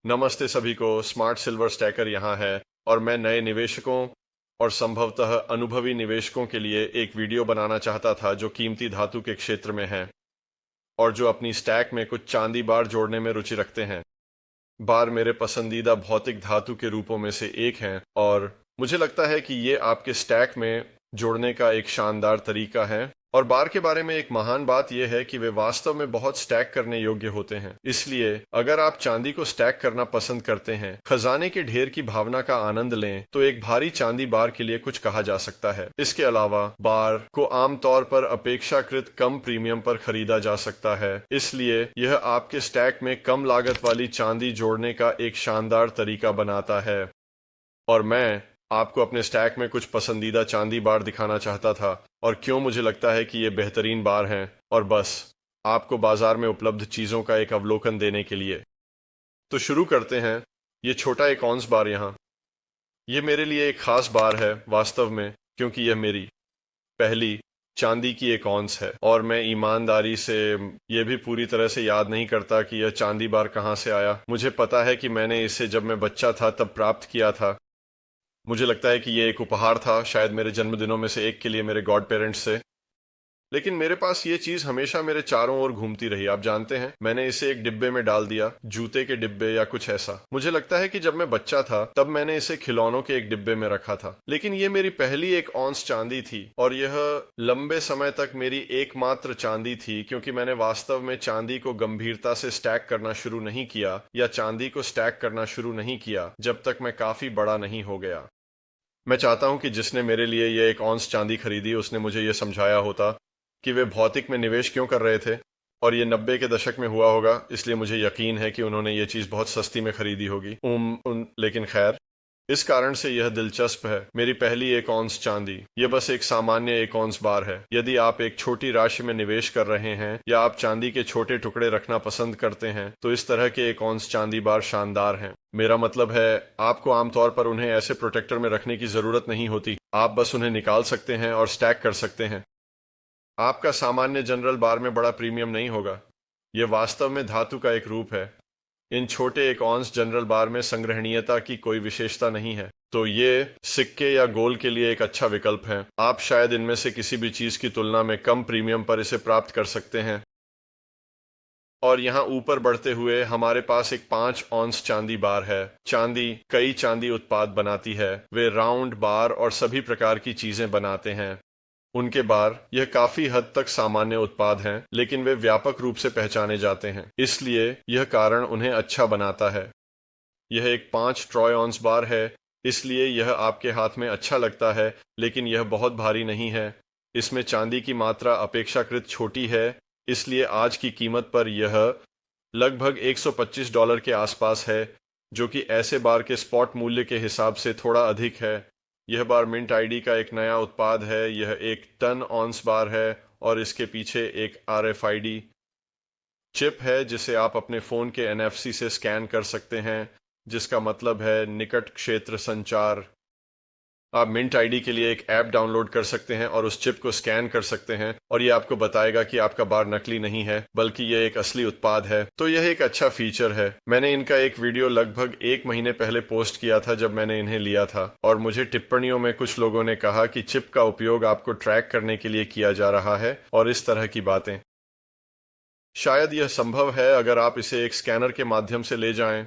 नमस्ते सभी को। स्मार्ट सिल्वर स्टैकर यहाँ है और मैं नए निवेशकों और संभवतः अनुभवी निवेशकों के लिए एक वीडियो बनाना चाहता था जो कीमती धातु के क्षेत्र में हैं और जो अपनी स्टैक में कुछ चांदी बार जोड़ने में रुचि रखते हैं। बार मेरे पसंदीदा भौतिक धातु के रूपों में से एक हैं और मुझे लगता है कि ये आपके स्टैक में जोड़ने का एक शानदार तरीका है। और बार के बारे में एक महान बात यह है कि वे वास्तव में बहुत स्टैक करने योग्य होते हैं। इसलिए अगर आप चांदी को स्टैक करना पसंद करते हैं, खजाने के ढेर की भावना का आनंद लें, तो एक भारी चांदी बार के लिए कुछ कहा जा सकता है। इसके अलावा बार को आमतौर पर अपेक्षाकृत कम प्रीमियम पर खरीदा जा सकता है, इसलिए यह आपके स्टैक में कम लागत वाली चांदी जोड़ने का एक शानदार तरीका बनाता है। और मैं आपको अपने स्टैक में कुछ पसंदीदा चांदी बार दिखाना चाहता था और क्यों मुझे लगता है कि ये बेहतरीन बार हैं, और बस आपको बाजार में उपलब्ध चीज़ों का एक अवलोकन देने के लिए। तो शुरू करते हैं। ये छोटा एक ऑन्स बार यहाँ, ये मेरे लिए एक खास बार है वास्तव में, क्योंकि यह मेरी पहली चांदी की एक ऑन्स है और मैं ईमानदारी से ये भी पूरी तरह से याद नहीं करता कि यह चांदी बार कहाँ से आया। मुझे पता है कि मैंने इसे जब मैं बच्चा था तब प्राप्त किया था। मुझे लगता है कि ये एक उपहार था, शायद मेरे जन्मदिनों में से एक के लिए मेरे गॉड पेरेंट्स से। लेकिन मेरे पास ये चीज हमेशा मेरे चारों ओर घूमती रही। आप जानते हैं, मैंने इसे एक डिब्बे में डाल दिया, जूते के डिब्बे या कुछ ऐसा। मुझे लगता है कि जब मैं बच्चा था तब मैंने इसे खिलौनों के एक डिब्बे में रखा था। लेकिन ये मेरी पहली एक ऑन्स चांदी थी और यह लंबे समय तक मेरी एकमात्र चांदी थी, क्योंकि मैंने वास्तव में चांदी को गंभीरता से स्टैक करना शुरू नहीं किया या चांदी को स्टैक करना शुरू नहीं किया जब तक मैं काफी बड़ा नहीं हो गया। मैं चाहता हूं कि जिसने मेरे लिए यह एक ऑन्स चांदी खरीदी उसने मुझे यह समझाया होता कि वे भौतिक में निवेश क्यों कर रहे थे, और ये 90 के दशक में हुआ होगा, इसलिए मुझे यकीन है कि उन्होंने ये चीज बहुत सस्ती में खरीदी होगी। लेकिन खैर, इस कारण से यह दिलचस्प है। मेरी पहली एक ऑन्स चांदी, यह बस एक सामान्य एक ऑन्स बार है। यदि आप एक छोटी राशि में निवेश कर रहे हैं या आप चांदी के छोटे टुकड़े रखना पसंद करते हैं, तो इस तरह के एक ऑन्स चांदी बार शानदार हैं। मेरा मतलब है, आपको आमतौर पर उन्हें ऐसे प्रोटेक्टर में रखने की जरूरत नहीं होती। आप बस उन्हें निकाल सकते हैं और स्टैक कर सकते हैं। आपका सामान्य जनरल बार में बड़ा प्रीमियम नहीं होगा। यह वास्तव में धातु का एक रूप है। इन छोटे एक ऑन्स जनरल बार में संग्रहणीयता की कोई विशेषता नहीं है, तो ये सिक्के या गोल के लिए एक अच्छा विकल्प है। आप शायद इनमें से किसी भी चीज की तुलना में कम प्रीमियम पर इसे प्राप्त कर सकते हैं। और यहाँ ऊपर बढ़ते हुए हमारे पास एक 5 ऑन्स चांदी बार है। चांदी कई चांदी उत्पाद बनाती है। वे राउंड, बार और सभी प्रकार की चीजें बनाते हैं। उनके बार यह काफी हद तक सामान्य उत्पाद हैं, लेकिन वे व्यापक रूप से पहचाने जाते हैं, इसलिए यह कारण उन्हें अच्छा बनाता है। यह एक 5 ट्रॉय ऑन्स बार है, इसलिए यह आपके हाथ में अच्छा लगता है, लेकिन यह बहुत भारी नहीं है। इसमें चांदी की मात्रा अपेक्षाकृत छोटी है, इसलिए आज की कीमत पर यह लगभग $125 के आसपास है, जो कि ऐसे बार के स्पॉट मूल्य के हिसाब से थोड़ा अधिक है। यह बार मिंट आईडी का एक नया उत्पाद है। यह एक टन ऑन्स बार है और इसके पीछे एक RFID चिप है जिसे आप अपने फोन के NFC से स्कैन कर सकते हैं, जिसका मतलब है निकट क्षेत्र संचार। आप मिंट आईडी के लिए एक ऐप डाउनलोड कर सकते हैं और उस चिप को स्कैन कर सकते हैं और यह आपको बताएगा कि आपका बार नकली नहीं है, बल्कि यह एक असली उत्पाद है। तो यह एक अच्छा फीचर है। मैंने इनका एक वीडियो लगभग 1 महीने पहले पोस्ट किया था जब मैंने इन्हें लिया था, और मुझे टिप्पणियों में कुछ लोगों ने कहा कि चिप का उपयोग आपको ट्रैक करने के लिए किया जा रहा है और इस तरह की बातें। शायद यह संभव है अगर आप इसे एक स्कैनर के माध्यम से ले जाएं।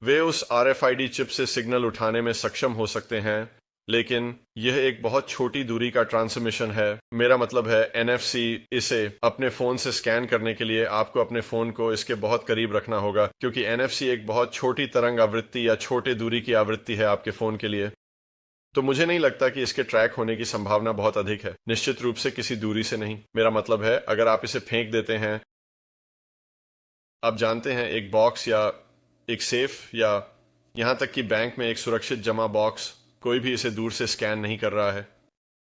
वे उस RFID चिप से सिग्नल उठाने में सक्षम हो सकते हैं, लेकिन यह एक बहुत छोटी दूरी का ट्रांसमिशन है। मेरा मतलब है NFC। इसे अपने फोन से स्कैन करने के लिए आपको अपने फोन को इसके बहुत करीब रखना होगा, क्योंकि NFC एक बहुत छोटी तरंग आवृत्ति या छोटे दूरी की आवृत्ति है आपके फोन के लिए। तो मुझे नहीं लगता कि इसके ट्रैक होने की संभावना बहुत अधिक है, निश्चित रूप से किसी दूरी से नहीं। मेरा मतलब है, अगर आप इसे फेंक देते हैं, आप जानते हैं, एक बॉक्स या एक सेफ या यहाँ तक कि बैंक में एक सुरक्षित जमा बॉक्स, कोई भी इसे दूर से स्कैन नहीं कर रहा है।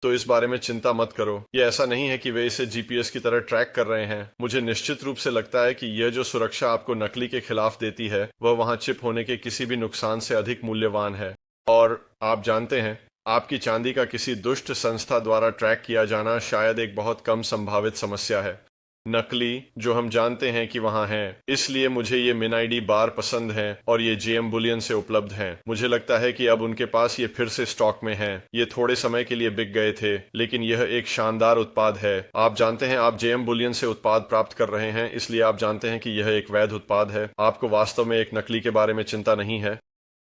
तो इस बारे में चिंता मत करो। यह ऐसा नहीं है कि वे इसे GPS की तरह ट्रैक कर रहे हैं। मुझे निश्चित रूप से लगता है कि यह जो सुरक्षा आपको नकली के खिलाफ देती है, वह वहां चिप होने के किसी भी नुकसान से अधिक मूल्यवान है। और आप जानते हैं, आपकी चांदी का किसी दुष्ट संस्था द्वारा ट्रैक किया जाना शायद एक बहुत कम संभावित समस्या है। नकली जो हम जानते हैं कि वहां हैं। इसलिए मुझे ये मिनाइडी बार पसंद हैं और ये जेएम बुलियन से उपलब्ध हैं। मुझे लगता है कि अब उनके पास ये फिर से स्टॉक में हैं। ये थोड़े समय के लिए बिक गए थे, लेकिन यह एक शानदार उत्पाद है। आप जानते हैं, आप जेएम बुलियन से उत्पाद प्राप्त कर रहे हैं, इसलिए आप जानते हैं कि यह एक वैध उत्पाद है। आपको वास्तव में एक नकली के बारे में चिंता नहीं है,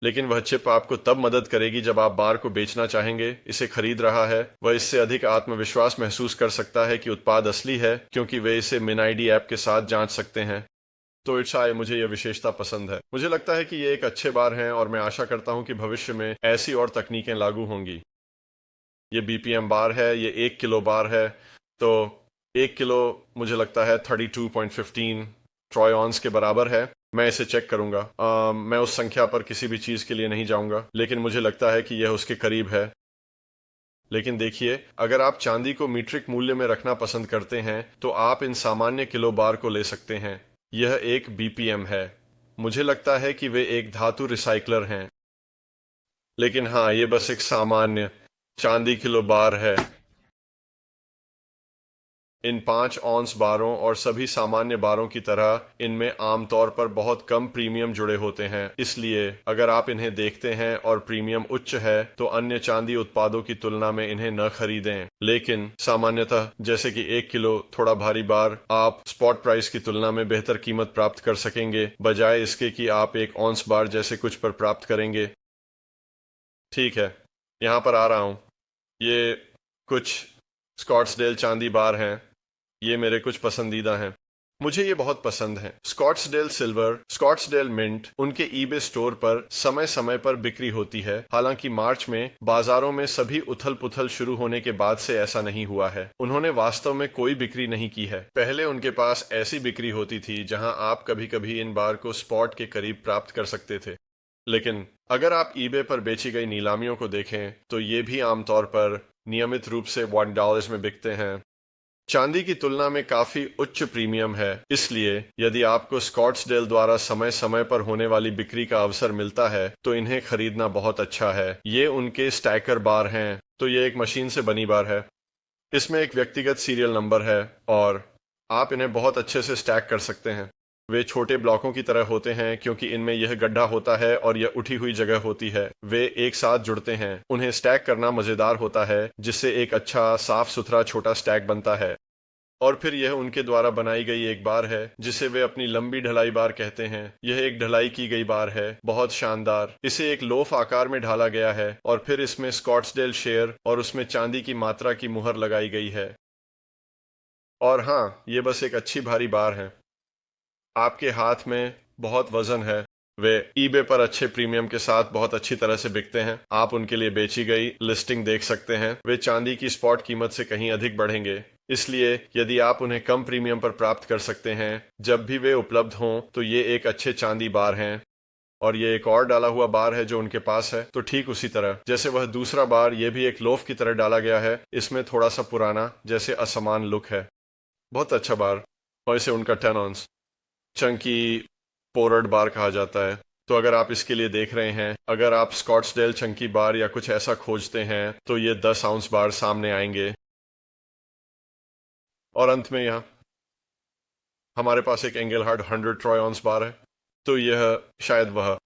लेकिन वह चिप आपको तब मदद करेगी जब आप बार को बेचना चाहेंगे। इसे खरीद रहा है वह इससे अधिक आत्मविश्वास महसूस कर सकता है कि उत्पाद असली है, क्योंकि वे इसे मिनाइडी ऐप के साथ जांच सकते हैं। तो इट्स मुझे यह विशेषता पसंद है। मुझे लगता है कि ये एक अच्छे बार हैं और मैं आशा करता हूं कि भविष्य में ऐसी और तकनीकें लागू होंगी। ये बीपीएम बार है, ये 1 किलो बार है, तो 1 किलो मुझे लगता है 32.15 ट्रॉय ऑन्स के बराबर है। मैं इसे चेक करूंगा। मैं उस संख्या पर किसी भी चीज के लिए नहीं जाऊंगा, लेकिन मुझे लगता है कि यह उसके करीब है। लेकिन देखिए, अगर आप चांदी को मीट्रिक मूल्य में रखना पसंद करते हैं तो आप इन सामान्य किलो बार को ले सकते हैं। यह एक बीपीएम है। मुझे लगता है कि वे एक धातु रिसाइकलर हैं, लेकिन हाँ, ये बस एक सामान्य चांदी किलो बार है। इन 5 औंस बारों और सभी सामान्य बारों की तरह इनमें आमतौर पर बहुत कम प्रीमियम जुड़े होते हैं। इसलिए अगर आप इन्हें देखते हैं और प्रीमियम उच्च है तो अन्य चांदी उत्पादों की तुलना में इन्हें न खरीदें। लेकिन सामान्यतः, जैसे कि 1 किलो थोड़ा भारी बार, आप स्पॉट प्राइस की तुलना में बेहतर कीमत प्राप्त कर सकेंगे, बजाय इसके कि आप 1 औंस बार जैसे कुछ पर प्राप्त करेंगे। ठीक है, यहाँ पर आ रहा हूँ। ये कुछ स्कॉट्सडेल चांदी बार हैं। ये मेरे कुछ पसंदीदा हैं। मुझे ये बहुत पसंद हैं। स्कॉट्सडेल सिल्वर, स्कॉट्सडेल मिंट, उनके ईबे स्टोर पर समय समय पर बिक्री होती है। हालांकि मार्च में बाजारों में सभी उथल पुथल शुरू होने के बाद से ऐसा नहीं हुआ है। उन्होंने वास्तव में कोई बिक्री नहीं की है। पहले उनके पास ऐसी बिक्री होती थी जहां आप कभी कभी इन बार को स्पॉट के करीब प्राप्त कर सकते थे। लेकिन अगर आप ईबे पर बेची गई नीलामियों को देखें तो ये भी आमतौर पर नियमित रूप से $1 में बिकते हैं। चांदी की तुलना में काफी उच्च प्रीमियम है, इसलिए यदि आपको स्कॉट्सडेल द्वारा समय समय पर होने वाली बिक्री का अवसर मिलता है तो इन्हें खरीदना बहुत अच्छा है। ये उनके स्टैकर बार हैं, तो ये एक मशीन से बनी बार है। इसमें एक व्यक्तिगत सीरियल नंबर है और आप इन्हें बहुत अच्छे से स्टैक कर सकते हैं। वे छोटे ब्लॉकों की तरह होते हैं क्योंकि इनमें यह गड्ढा होता है और यह उठी हुई जगह होती है। वे एक साथ जुड़ते हैं। उन्हें स्टैक करना मजेदार होता है, जिससे एक अच्छा साफ सुथरा छोटा स्टैक बनता है। और फिर यह उनके द्वारा बनाई गई एक बार है जिसे वे अपनी लंबी ढलाई बार कहते हैं। यह एक ढलाई की गई बार है, बहुत शानदार। इसे एक लोफ आकार में ढाला गया है और फिर इसमें स्कॉट्सडेल शेयर और उसमें चांदी की मात्रा की मुहर लगाई गई है। और हाँ, ये बस एक अच्छी भारी बार है। आपके हाथ में बहुत वजन है। वे ईबे पर अच्छे प्रीमियम के साथ बहुत अच्छी तरह से बिकते हैं। आप उनके लिए बेची गई लिस्टिंग देख सकते हैं। वे चांदी की स्पॉट कीमत से कहीं अधिक बढ़ेंगे, इसलिए यदि आप उन्हें कम प्रीमियम पर प्राप्त कर सकते हैं जब भी वे उपलब्ध हों तो ये एक अच्छे चांदी बार हैं। और ये एक और डाला हुआ बार है जो उनके पास है, तो ठीक उसी तरह जैसे वह दूसरा बार, ये भी एक लोफ की तरह डाला गया है। इसमें थोड़ा सा पुराना, जैसे असमान लुक है। बहुत अच्छा बार, और इसे उनका 10 ऑन्स चंकी पोरड बार कहा जाता है। तो अगर आप इसके लिए देख रहे हैं, अगर आप स्कॉट्सडेल चंकी बार या कुछ ऐसा खोजते हैं तो ये 10 आउंस बार सामने आएंगे। और अंत में यहाँ हमारे पास एक एंगलहार्ड 100 ट्रॉय ऑन्स बार है। तो यह शायद वह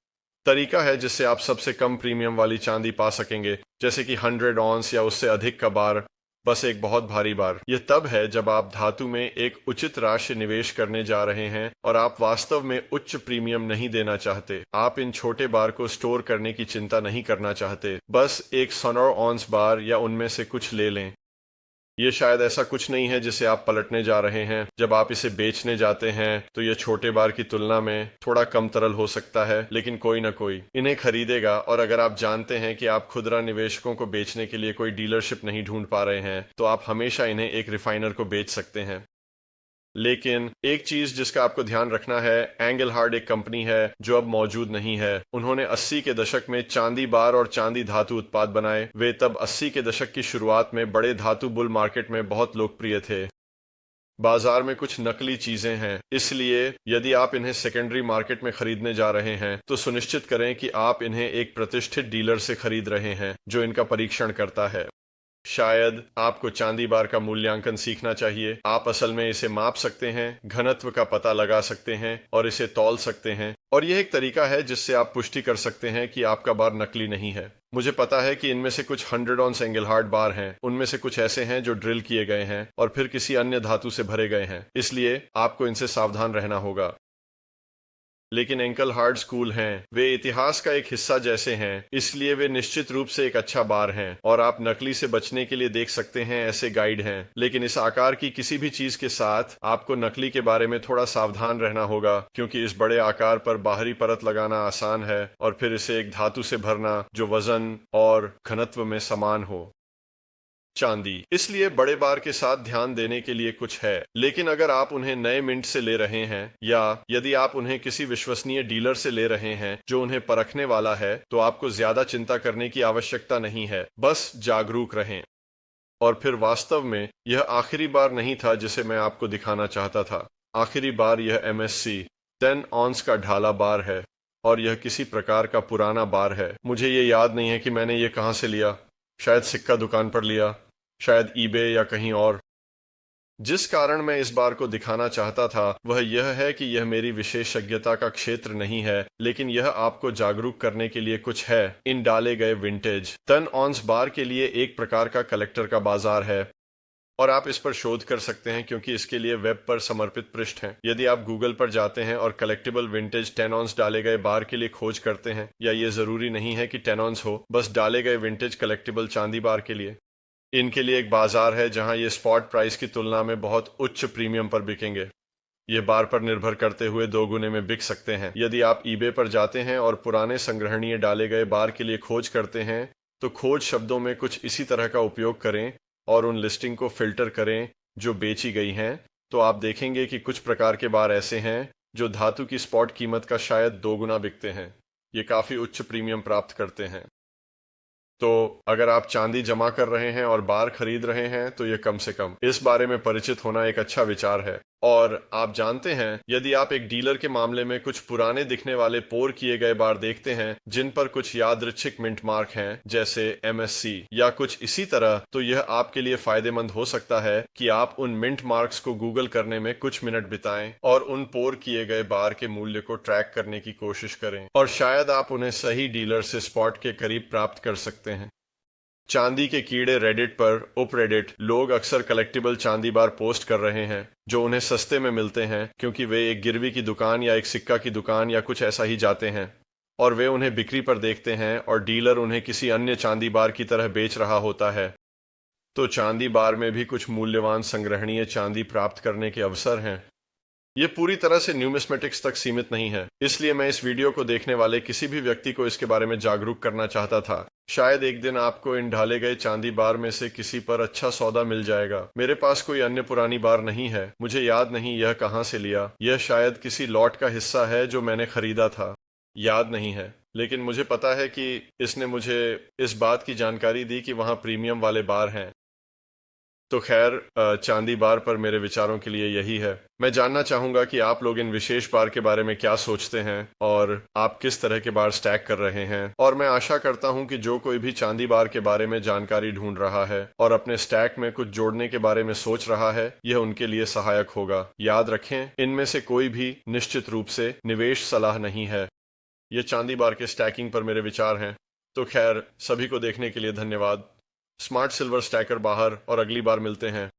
तरीका है जिससे आप सबसे कम प्रीमियम वाली चांदी पा सकेंगे, जैसे कि 100 ऑन्स या उससे अधिक का बार, बस एक बहुत भारी बार। यह तब है जब आप धातु में एक उचित राशि निवेश करने जा रहे हैं और आप वास्तव में उच्च प्रीमियम नहीं देना चाहते। आप इन छोटे बार को स्टोर करने की चिंता नहीं करना चाहते, बस एक 100 ऑन्स बार या उनमें से कुछ ले लें। ये शायद ऐसा कुछ नहीं है जिसे आप पलटने जा रहे हैं। जब आप इसे बेचने जाते हैं तो यह छोटे बार की तुलना में थोड़ा कम तरल हो सकता है, लेकिन कोई ना कोई इन्हें खरीदेगा। और अगर आप जानते हैं कि आप खुदरा निवेशकों को बेचने के लिए कोई डीलरशिप नहीं ढूंढ पा रहे हैं तो आप हमेशा इन्हें एक रिफाइनर को बेच सकते हैं। लेकिन एक चीज जिसका आपको ध्यान रखना है, एंगलहार्ड एक कंपनी है जो अब मौजूद नहीं है। उन्होंने 80 के दशक में चांदी बार और चांदी धातु उत्पाद बनाए। वे तब 80 के दशक की शुरुआत में बड़े धातु बुल मार्केट में बहुत लोकप्रिय थे। बाजार में कुछ नकली चीजें हैं, इसलिए यदि आप इन्हें सेकेंडरी मार्केट में खरीदने जा रहे हैं तो सुनिश्चित करें कि आप इन्हें एक प्रतिष्ठित डीलर से खरीद रहे हैं जो इनका परीक्षण करता है। शायद आपको चांदी बार का मूल्यांकन सीखना चाहिए। आप असल में इसे माप सकते हैं, घनत्व का पता लगा सकते हैं और इसे तौल सकते हैं, और यह एक तरीका है जिससे आप पुष्टि कर सकते हैं कि आपका बार नकली नहीं है। मुझे पता है कि इनमें से कुछ 100 ऑन्स एंगलहार्ट बार हैं, उनमें से कुछ ऐसे हैं जो ड्रिल किए गए हैं और फिर किसी अन्य धातु से भरे गए हैं, इसलिए आपको इनसे सावधान रहना होगा। लेकिन एंकलहार्ट स्कूल हैं, वे इतिहास का एक हिस्सा जैसे हैं, इसलिए वे निश्चित रूप से एक अच्छा बार हैं और आप नकली से बचने के लिए देख सकते हैं ऐसे गाइड हैं। लेकिन इस आकार की किसी भी चीज के साथ आपको नकली के बारे में थोड़ा सावधान रहना होगा, क्योंकि इस बड़े आकार पर बाहरी परत लगाना आसान है और फिर इसे एक धातु से भरना जो वजन और घनत्व में समान हो। चांदी, इसलिए बड़े बार के साथ ध्यान देने के लिए कुछ है, लेकिन अगर आप उन्हें नए मिंट से ले रहे हैं या यदि आप उन्हें किसी विश्वसनीय डीलर से ले रहे हैं जो उन्हें परखने वाला है, तो आपको ज्यादा चिंता करने की आवश्यकता नहीं है, बस जागरूक रहें। और फिर वास्तव में यह आखिरी बार नहीं था जिसे मैं आपको दिखाना चाहता था। आखिरी बार यह MSC 10 ऑन्स का ढाला बार है और यह किसी प्रकार का पुराना बार है। मुझे ये याद नहीं है कि मैंने ये कहाँ से लिया, शायद सिक्का दुकान पर लिया, शायद ईबे या कहीं और। जिस कारण मैं इस बार को दिखाना चाहता था वह यह है कि यह मेरी विशेषज्ञता का क्षेत्र नहीं है, लेकिन यह आपको जागरूक करने के लिए कुछ है। इन डाले गए विंटेज 10 ऑन्स बार के लिए एक प्रकार का कलेक्टर का बाजार है और आप इस पर शोध कर सकते हैं क्योंकि इसके लिए वेब पर समर्पित पृष्ठ हैं। यदि आप गूगल पर जाते हैं और कलेक्टिबल विंटेज 10 ऑन्स डाले गए बार के लिए खोज करते हैं, या ये जरूरी नहीं है कि 10 ऑन्स हो, बस डाले गए विंटेज कलेक्टिबल चांदी बार के लिए, इनके लिए एक बाजार है जहां ये स्पॉट प्राइस की तुलना में बहुत उच्च प्रीमियम पर बिकेंगे। ये बार पर निर्भर करते हुए 2 गुने में बिक सकते हैं। यदि आप ईबे पर जाते हैं और पुराने संग्रहणीय डाले गए बार के लिए खोज करते हैं, तो खोज शब्दों में कुछ इसी तरह का उपयोग करें और उन लिस्टिंग को फिल्टर करें जो बेची गई हैं, तो आप देखेंगे कि कुछ प्रकार के बार ऐसे हैं जो धातु की स्पॉट कीमत का शायद 2 गुना बिकते हैं। ये काफी उच्च प्रीमियम प्राप्त करते हैं। तो अगर आप चांदी जमा कर रहे हैं और बार खरीद रहे हैं, तो यह कम से कम इस बारे में परिचित होना एक अच्छा विचार है। और आप जानते हैं, यदि आप एक डीलर के मामले में कुछ पुराने दिखने वाले पोर किए गए बार देखते हैं जिन पर कुछ यादृच्छिक मिंट मार्क हैं, जैसे MSC या कुछ इसी तरह, तो यह आपके लिए फायदेमंद हो सकता है कि आप उन मिंट मार्क्स को गूगल करने में कुछ मिनट बिताएं और उन पोर किए गए बार के मूल्य को ट्रैक करने की कोशिश करें, और शायद आप उन्हें सही डीलर से स्पॉट के करीब प्राप्त कर सकते हैं। चांदी के कीड़े रेडिट पर उपरेडिट लोग अक्सर कलेक्टिबल चांदी बार पोस्ट कर रहे हैं जो उन्हें सस्ते में मिलते हैं, क्योंकि वे एक गिरवी की दुकान या एक सिक्का की दुकान या कुछ ऐसा ही जाते हैं और वे उन्हें बिक्री पर देखते हैं और डीलर उन्हें किसी अन्य चांदी बार की तरह बेच रहा होता है। तो चांदी बार में भी कुछ मूल्यवान संग्रहणीय चांदी प्राप्त करने के अवसर हैं। ये पूरी तरह से न्यूमिस्मेटिक्स तक सीमित नहीं है, इसलिए मैं इस वीडियो को देखने वाले किसी भी व्यक्ति को इसके बारे में जागरूक करना चाहता था। शायद एक दिन आपको इन ढाले गए चांदी बार में से किसी पर अच्छा सौदा मिल जाएगा। मेरे पास कोई अन्य पुरानी बार नहीं है, मुझे याद नहीं यह कहाँ से लिया। यह शायद किसी लॉट का हिस्सा है जो मैंने खरीदा था, याद नहीं है, लेकिन मुझे पता है कि इसने मुझे इस बात की जानकारी दी कि वहाँ प्रीमियम वाले बार हैं। तो खैर, चांदी बार पर मेरे विचारों के लिए यही है। मैं जानना चाहूंगा कि आप लोग इन विशेष बार के बारे में क्या सोचते हैं और आप किस तरह के बार स्टैक कर रहे हैं। और मैं आशा करता हूं कि जो कोई भी चांदी बार के बारे में जानकारी ढूंढ रहा है और अपने स्टैक में कुछ जोड़ने के बारे में सोच रहा है, यह उनके लिए सहायक होगा। याद रखें, इनमें से कोई भी निश्चित रूप से निवेश सलाह नहीं है। ये चांदी बार के स्टैकिंग पर मेरे विचार हैं। तो खैर, सभी को देखने के लिए धन्यवाद। स्मार्ट सिल्वर स्टैकर बाहर, और अगली बार मिलते हैं।